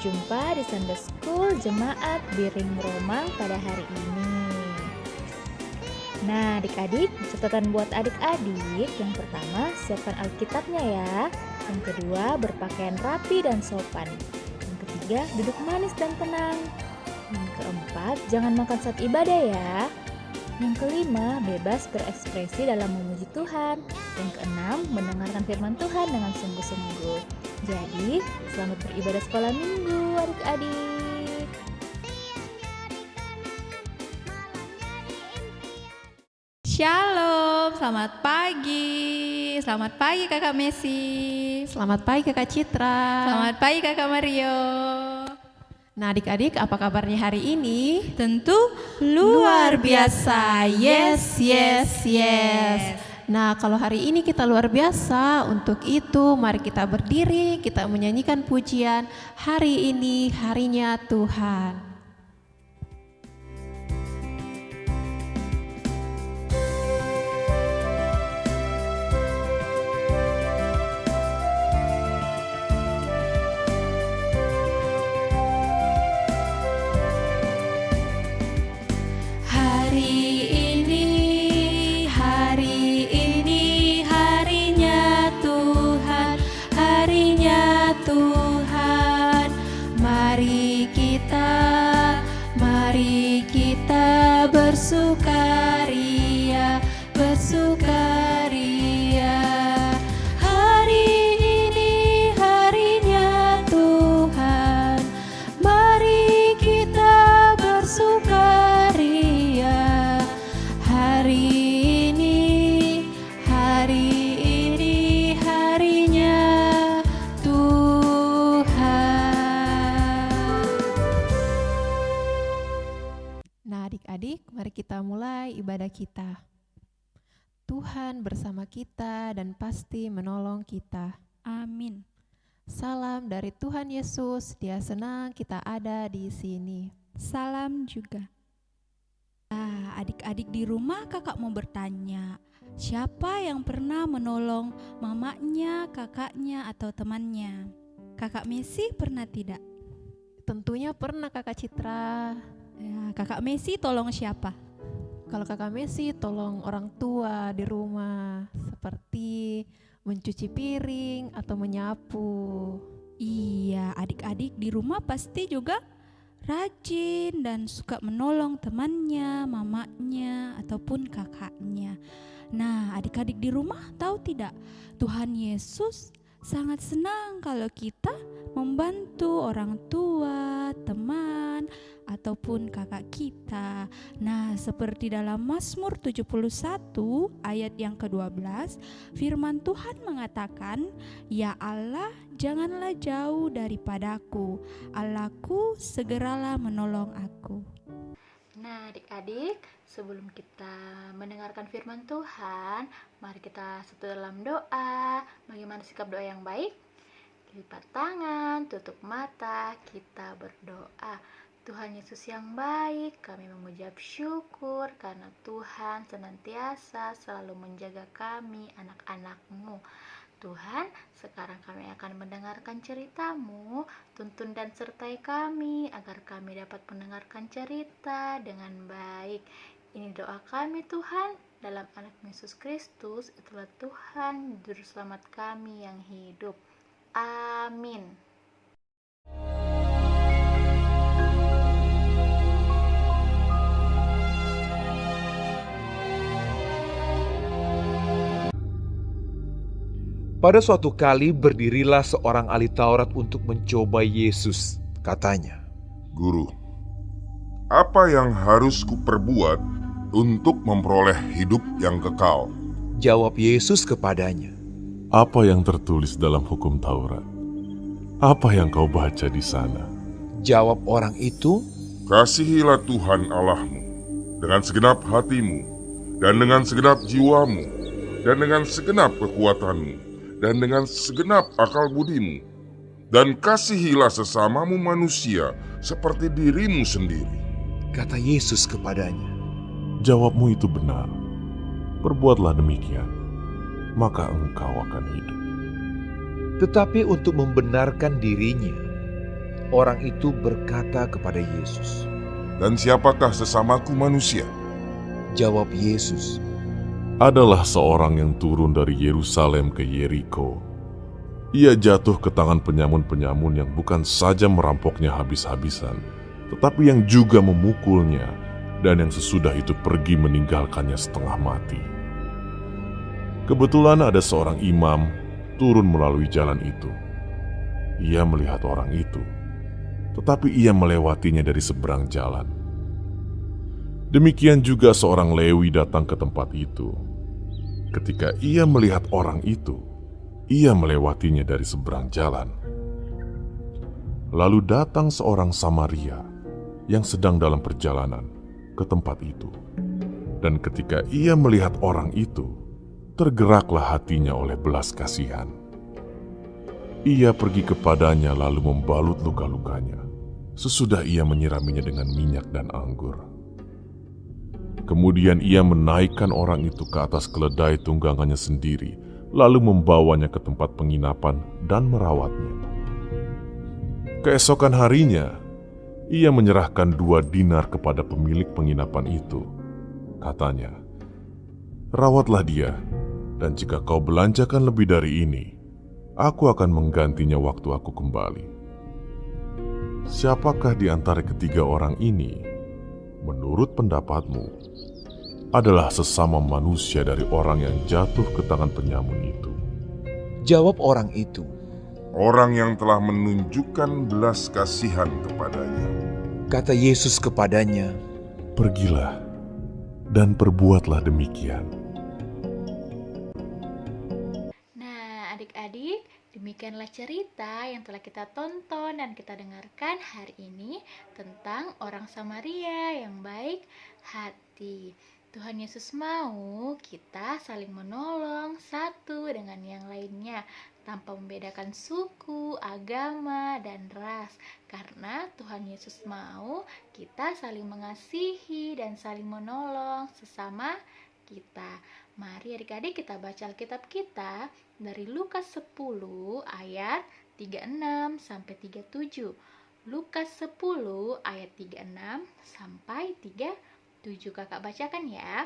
berjumpa di Sunday School Jemaat Biring Roma pada hari ini. Nah adik-adik, catatan buat adik-adik. Yang pertama, siapkan Alkitabnya ya. Yang kedua, berpakaian rapi dan sopan. Yang ketiga, duduk manis dan tenang. Yang keempat, jangan makan saat ibadah ya. Yang kelima, bebas berekspresi dalam memuji Tuhan. Yang keenam, mendengarkan firman Tuhan dengan sungguh-sungguh. Jadi, selamat beribadah sekolah minggu adik-adik. Shalom, selamat pagi. Selamat pagi Kakak Messi. Selamat pagi Kakak Citra. Selamat pagi Kakak Mario. Nah adik-adik, apa kabarnya hari ini? Tentu luar biasa. Yes, yes, yes. Nah kalau hari ini kita luar biasa, untuk itu mari kita berdiri, kita menyanyikan pujian Hari Ini Harinya Tuhan. Bersukaria, bersukaria. Hari ini harinya Tuhan, mari kita bersukaria. Hari ini harinya Tuhan. Nah adik-adik, mari kita mulai ibadah kita. Tuhan bersama kita dan pasti menolong kita. Amin. Salam dari Tuhan Yesus, Dia senang kita ada di sini. Salam juga. Adik-adik di rumah, kakak mau bertanya, siapa yang pernah menolong mamanya, kakaknya, atau temannya? Kakak Messi pernah tidak? Tentunya pernah Kakak Citra. Ya, Kakak Messi tolong siapa? Kalau Kakak Messi tolong orang tua di rumah, seperti mencuci piring atau menyapu. Iya, adik-adik di rumah pasti juga rajin dan suka menolong temannya, mamanya, ataupun kakaknya. Nah, adik-adik di rumah tahu tidak? Tuhan Yesus sangat senang kalau kita membantu orang tua, teman, ataupun kakak kita. Nah, seperti dalam Mazmur 71 ayat yang ke-12, firman Tuhan mengatakan, "Ya Allah, janganlah jauh daripadaku. Allahku, segeralah menolong aku." Nah adik-adik, sebelum kita mendengarkan firman Tuhan, mari kita satu dalam doa. Bagaimana sikap doa yang baik? Lipat tangan, tutup mata, kita berdoa. Tuhan Yesus yang baik, kami mengucap syukur karena Tuhan senantiasa selalu menjaga kami, anak-anak-Mu. Tuhan, sekarang kami akan mendengarkan cerita-Mu, tuntun dan sertai kami agar kami dapat mendengarkan cerita dengan baik. Ini doa kami Tuhan, dalam anak Yesus Kristus, itulah Tuhan, Juru Selamat kami yang hidup. Amin. Pada suatu kali berdirilah seorang ahli Taurat untuk mencoba Yesus. Katanya, "Guru, apa yang harus kuperbuat untuk memperoleh hidup yang kekal?" Jawab Yesus kepadanya, "Apa yang tertulis dalam hukum Taurat? Apa yang kau baca di sana?" Jawab orang itu, "Kasihilah Tuhan Allahmu dengan segenap hatimu, dan dengan segenap jiwamu, dan dengan segenap kekuatanmu, dan dengan segenap akal budimu, dan kasihilah sesamamu manusia seperti dirimu sendiri." Kata Yesus kepadanya, Jawabmu itu benar. Perbuatlah demikian, maka engkau akan hidup. tetapi untuk membenarkan dirinya, Orang itu berkata kepada Yesus. Dan siapakah sesamaku manusia? Jawab Yesus, Adalah seorang yang turun dari Yerusalem ke Yeriko. Ia jatuh ke tangan penyamun-penyamun yang bukan saja merampoknya habis-habisan, tetapi yang juga memukulnya, dan yang sesudah itu pergi meninggalkannya setengah mati. Kebetulan ada seorang imam turun melalui jalan itu. Ia melihat orang itu, tetapi ia melewatinya dari seberang jalan. Demikian juga seorang Lewi datang ke tempat itu. Ketika ia melihat orang itu, ia melewatinya dari seberang jalan. Lalu datang seorang Samaria yang sedang dalam perjalanan ke tempat itu. Dan ketika ia melihat orang itu, tergeraklah hatinya oleh belas kasihan. Ia pergi kepadanya lalu membalut luka-lukanya. Sesudah ia menyiraminya dengan minyak dan anggur. Kemudian ia menaikkan orang itu ke atas keledai tunggangannya sendiri, lalu membawanya ke tempat penginapan dan merawatnya. Keesokan harinya, ia menyerahkan 2 dinar kepada pemilik penginapan itu. Katanya, "Rawatlah dia, dan jika kau belanjakan lebih dari ini, aku akan menggantinya waktu aku kembali." Siapakah di antara ketiga orang ini, menurut pendapatmu, adalah sesama manusia dari orang yang jatuh ke tangan penyamun itu? Jawab orang itu, Orang yang telah menunjukkan belas kasihan kepadanya. kata Yesus kepadanya, Pergilah dan perbuatlah demikian. Nah, adik-adik, demikianlah cerita yang telah kita tonton dan kita dengarkan hari ini tentang orang Samaria yang baik hati. Tuhan Yesus mau kita saling menolong satu dengan yang lainnya tanpa membedakan suku, agama, dan ras. Karena Tuhan Yesus mau kita saling mengasihi dan saling menolong sesama kita. Mari adik-adik kita baca Alkitab kita dari Lukas 10 ayat 36 sampai 37. Lukas 10 ayat 36 sampai 37. Kakak bacakan ya.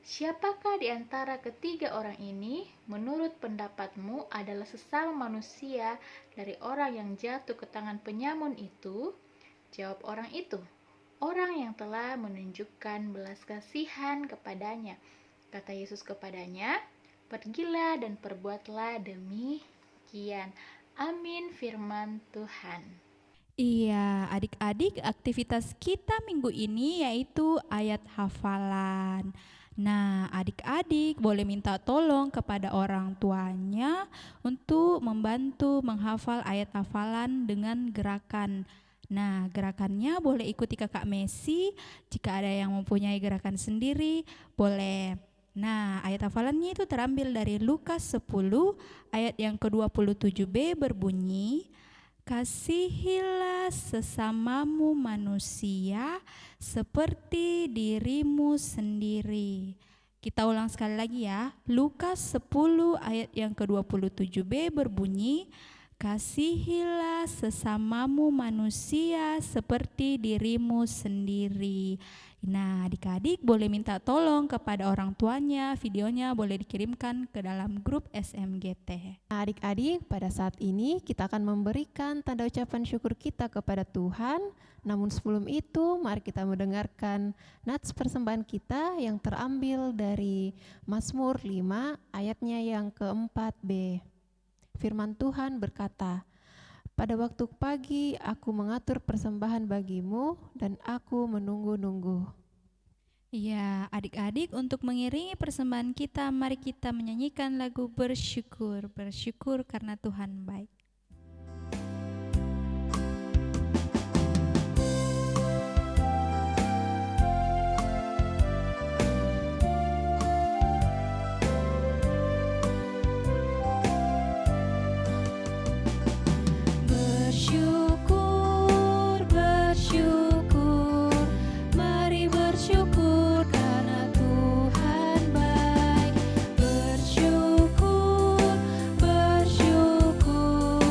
Siapakah di antara ketiga orang ini menurut pendapatmu adalah sesama manusia dari orang yang jatuh ke tangan penyamun itu? Jawab orang itu, orang yang telah menunjukkan belas kasihan kepadanya. Kata Yesus kepadanya, pergilah dan perbuatlah demikian. Amin firman Tuhan. Iya, adik-adik, aktivitas kita minggu ini yaitu ayat hafalan. Nah, adik-adik boleh minta tolong kepada orang tuanya untuk membantu menghafal ayat hafalan dengan gerakan. Nah, gerakannya boleh ikuti Kakak Messi. Jika ada yang mempunyai gerakan sendiri, boleh. Nah, ayat hafalannya itu terambil dari Lukas 10 ayat yang ke-27b berbunyi, kasihilah sesamamu manusia seperti dirimu sendiri. Kita ulang sekali lagi ya. Lukas 10 ayat yang ke-27b berbunyi, kasihilah sesamamu manusia seperti dirimu sendiri. Nah, adik-adik boleh minta tolong kepada orang tuanya, videonya boleh dikirimkan ke dalam grup SMGT. Nah, adik-adik, pada saat ini kita akan memberikan tanda ucapan syukur kita kepada Tuhan. Namun sebelum itu, mari kita mendengarkan nats persembahan kita yang terambil dari Mazmur 5 ayatnya yang ke-4b. Firman Tuhan berkata, pada waktu pagi aku mengatur persembahan bagimu dan aku menunggu-nunggu. Ya, adik-adik, untuk mengiringi persembahan kita, mari kita menyanyikan lagu bersyukur. Bersyukur karena Tuhan baik. Bersyukur, bersyukur, mari bersyukur karena Tuhan baik. Bersyukur, bersyukur,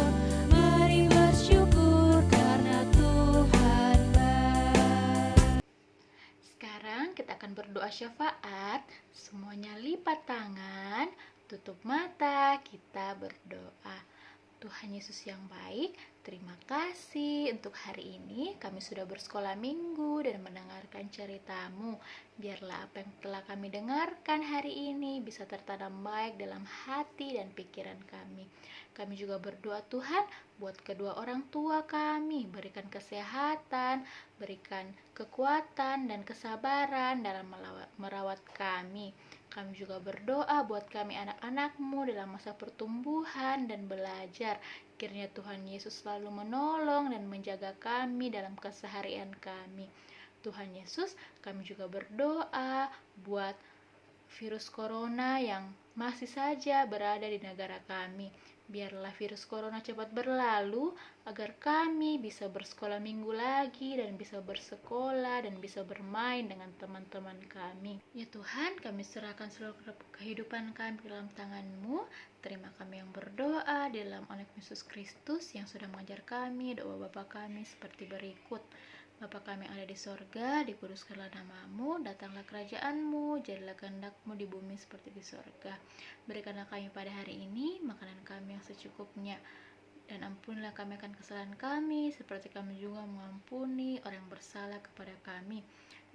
akan berdoa syafaat. Semuanya lipat tangan, tutup mata, kita berdoa. Tuhan Yesus yang baik, terima kasih untuk hari ini kami sudah bersekolah minggu dan mendengarkan cerita-Mu. Biarlah apa yang telah kami dengarkan hari ini bisa tertanam baik dalam hati dan pikiran kami. Kami juga berdoa Tuhan buat kedua orang tua kami, berikan kesehatan, berikan kekuatan dan kesabaran dalam merawat kami. Kami juga berdoa buat kami anak-anak-Mu dalam masa pertumbuhan dan belajar. Kiranya Tuhan Yesus selalu menolong dan menjaga kami dalam keseharian kami. Tuhan Yesus, kami juga berdoa buat virus corona yang masih saja berada di negara kami. Biarlah virus corona cepat berlalu agar kami bisa bersekolah minggu lagi dan bisa bersekolah dan bisa bermain dengan teman-teman kami. Ya Tuhan, kami serahkan seluruh kehidupan kami dalam tangan-Mu. Terima kami yang berdoa di dalam anak Yesus Kristus yang sudah mengajar kami doa Bapa kami seperti berikut. Bapa kami yang ada di sorga, dikuduskanlah nama-Mu, datanglah kerajaan-Mu, jadilah kehendak-Mu di bumi seperti di sorga. Berikanlah kami pada hari ini makanan kami yang secukupnya, dan ampunilah kami akan kesalahan kami, seperti kami juga mengampuni orang yang bersalah kepada kami.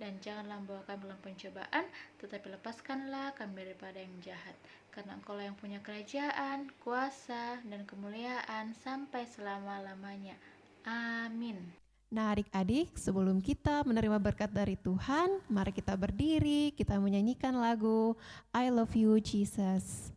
Dan janganlah membawa kami dalam pencobaan, tetapi lepaskanlah kami daripada yang jahat. Karena Engkau-lah yang punya kerajaan, kuasa, dan kemuliaan sampai selama-lamanya. Amin. Nah adik-adik, sebelum kita menerima berkat dari Tuhan, mari kita berdiri, kita menyanyikan lagu I Love You Jesus.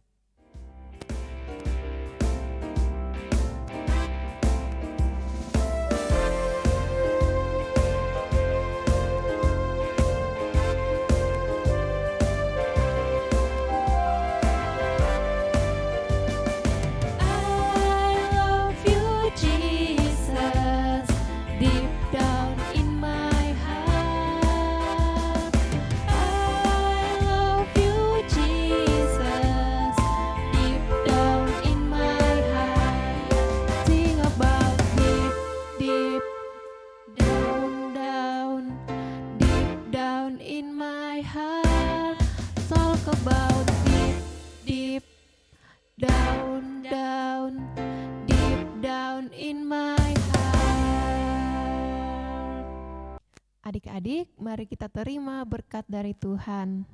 Adik-adik, mari kita terima berkat dari Tuhan.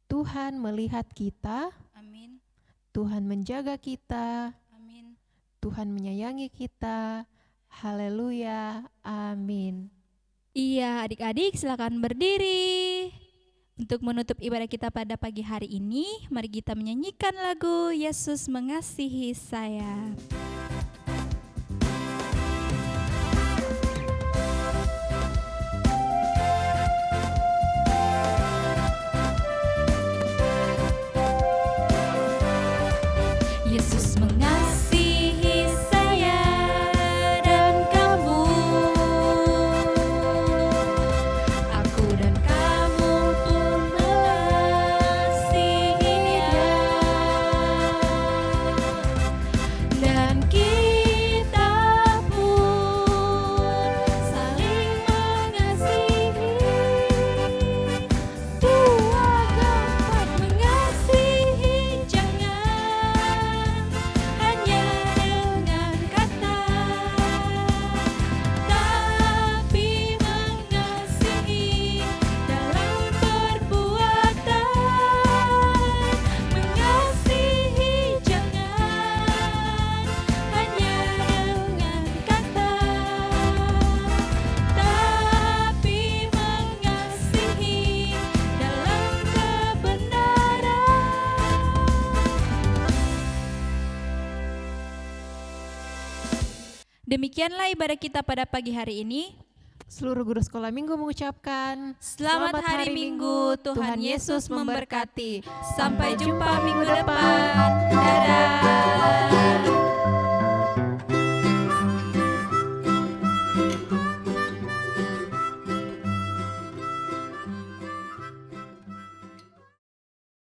Tuhan melihat kita, Amin. Tuhan menjaga kita, Amin. Tuhan menyayangi kita. Haleluya, amin. Iya, adik-adik silakan berdiri. Untuk menutup ibadah kita pada pagi hari ini, mari kita menyanyikan lagu Yesus Mengasihi Saya. Yesus mengasihi saya dan kamu, aku dan kamu pun mengasihi Dia, dan kita pun saling mengasihi. Tuhan dapat mengasihi, jangan hanya dengan kata, tapi mengasihi dalam perbuatan. Mengasihi jangan hanya dengan kata, tapi mengasihi dalam kebenaran. Demikianlah ibadah kita pada pagi hari ini. Seluruh guru sekolah minggu mengucapkan Selamat hari Minggu, Tuhan Yesus memberkati. Sampai jumpa minggu depan. Dadah.